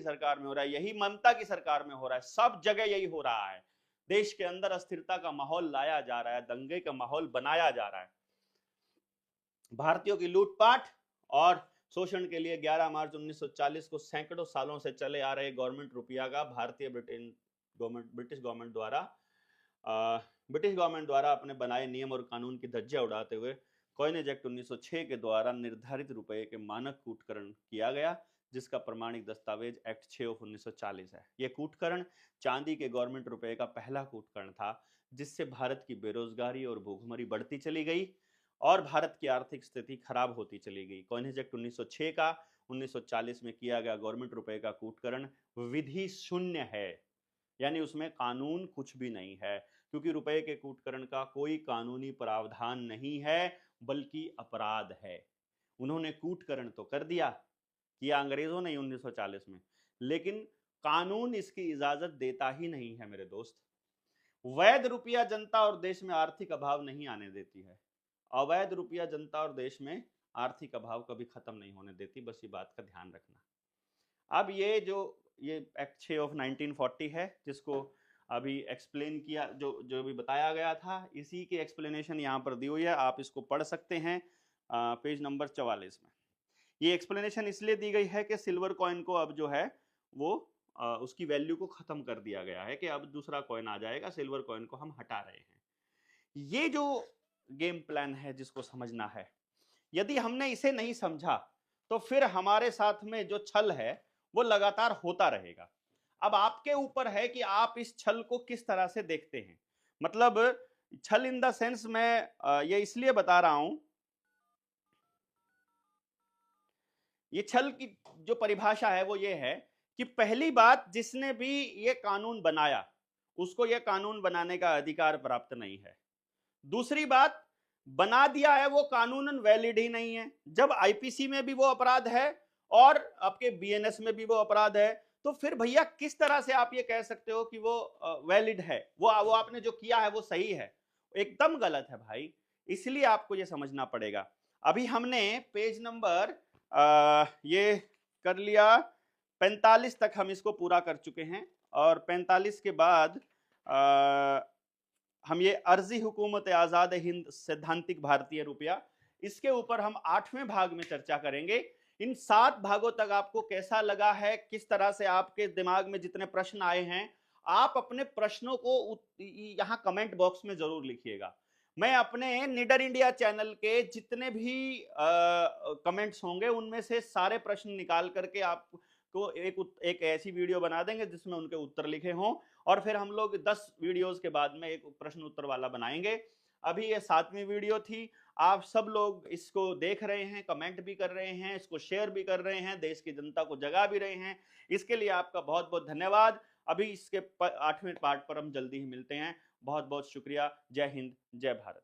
सरकार में हो रहा है, यही ममता की सरकार में हो रहा है, सब जगह यही हो रहा है। देश के अंदर अस्थिरता का माहौल लाया जा रहा है, दंगे का माहौल बनाया जा रहा है। भारतीयों की लूटपाट और शोषण के लिए 11 मार्च 1940 को सैकड़ों सालों से चले आ रहे गवर्नमेंट रुपया का ब्रिटिश गवर्नमेंट द्वारा अपने बनाए नियम और कानून की धज्जियां उड़ाते हुए कॉइनेज एक्ट 1906 के द्वारा निर्धारित रुपए के मानक कूटकरण किया गया, जिसका प्रमाणिक दस्तावेज एक्ट 6 ऑफ 1940 है। यह कूटकरण चांदी के गवर्नमेंट रुपए का पहला कूटकरण था, जिससे भारत की बेरोजगारी और भूखमरी बढ़ती चली गई और भारत की आर्थिक स्थिति खराब होती चली गई। कॉइनेज एक्ट 1906 का 1940 में किया गया गवर्नमेंट रुपए का कूटकरण विधि शून्य है, यानी उसमें कानून कुछ भी नहीं है, क्योंकि रुपए के कूटकरण का कोई कानूनी प्रावधान नहीं है, बल्कि अपराध है। उन्होंने कूटकरण तो कर दिया, किया अंग्रेजों ने 1940 में, लेकिन कानून इसकी इजाजत देता ही नहीं है मेरे दोस्त। वैध रुपया जनता और देश में आर्थिक अभाव नहीं आने देती है। अवैध रुपया जनता और देश में आर्थिक अभाव कभी खत्म नहीं होने देती, बस ये बात का ध्यान रखना। अब ये एक्ट 6 ऑफ 1940 है, जिसको अभी एक्सप्लेन किया, जो भी बताया गया था, इसी की एक्सप्लेनेशन यहाँ पर दी हुई है, आप इसको पढ़ सकते हैं पेज नंबर 44 में। ये एक्सप्लेनेशन इसलिए दी गई है कि सिल्वर कॉइन को अब जो है वो उसकी वैल्यू को खत्म कर दिया गया है कि अब दूसरा कॉइन आ जाएगा, सिल्वर कॉइन को हम हटा रहे हैं। ये जो गेम प्लान है जिसको समझना है, यदि हमने इसे नहीं समझा तो फिर हमारे साथ में जो छल है वो लगातार होता रहेगा। अब आपके ऊपर है कि आप इस छल को किस तरह से देखते हैं। मतलब छल इन द सेंस मैं ये इसलिए बता रहा हूं, ये छल की जो परिभाषा है वो ये है कि पहली बात, जिसने भी ये कानून बनाया उसको ये कानून बनाने का अधिकार प्राप्त नहीं है। दूसरी बात, बना दिया है वो कानूनन वैलिड ही नहीं है। जब आईपीसी में भी वो अपराध है और आपके बीएनएस में भी वो अपराध है, तो फिर भैया किस तरह से आप ये कह सकते हो कि वो वैलिड है, वो आपने जो किया है वो सही है? एकदम गलत है भाई। इसलिए आपको ये समझना पड़ेगा। अभी हमने पेज नंबर ये कर लिया 45 तक हम इसको पूरा कर चुके हैं, और 45 के बाद हम ये अर्जी हुकूमत आजाद हिंद सैद्धांतिक भारतीय रुपया, इसके ऊपर हम 8वें भाग में चर्चा करेंगे। इन 7 भागों तक आपको कैसा लगा है, किस तरह से आपके दिमाग में जितने प्रश्न आए हैं, आप अपने प्रश्नों को यहां कमेंट बॉक्स में जरूर लिखिएगा। मैं अपने निडर इंडिया चैनल के जितने भी कमेंट्स होंगे उनमें से सारे प्रश्न निकाल करके आपको एक ऐसी वीडियो बना देंगे जिसमें उनके उत्तर लिखे हों, और फिर हम लोग 10 वीडियोस के बाद में एक प्रश्न उत्तर वाला बनाएंगे। अभी ये 7वीं वीडियो थी। आप सब लोग इसको देख रहे हैं, कमेंट भी कर रहे हैं, इसको शेयर भी कर रहे हैं, देश की जनता को जगा भी रहे हैं, इसके लिए आपका बहुत बहुत धन्यवाद। अभी इसके 8वें पार्ट पर हम जल्दी ही मिलते हैं। बहुत बहुत शुक्रिया। जय हिंद, जय भारत।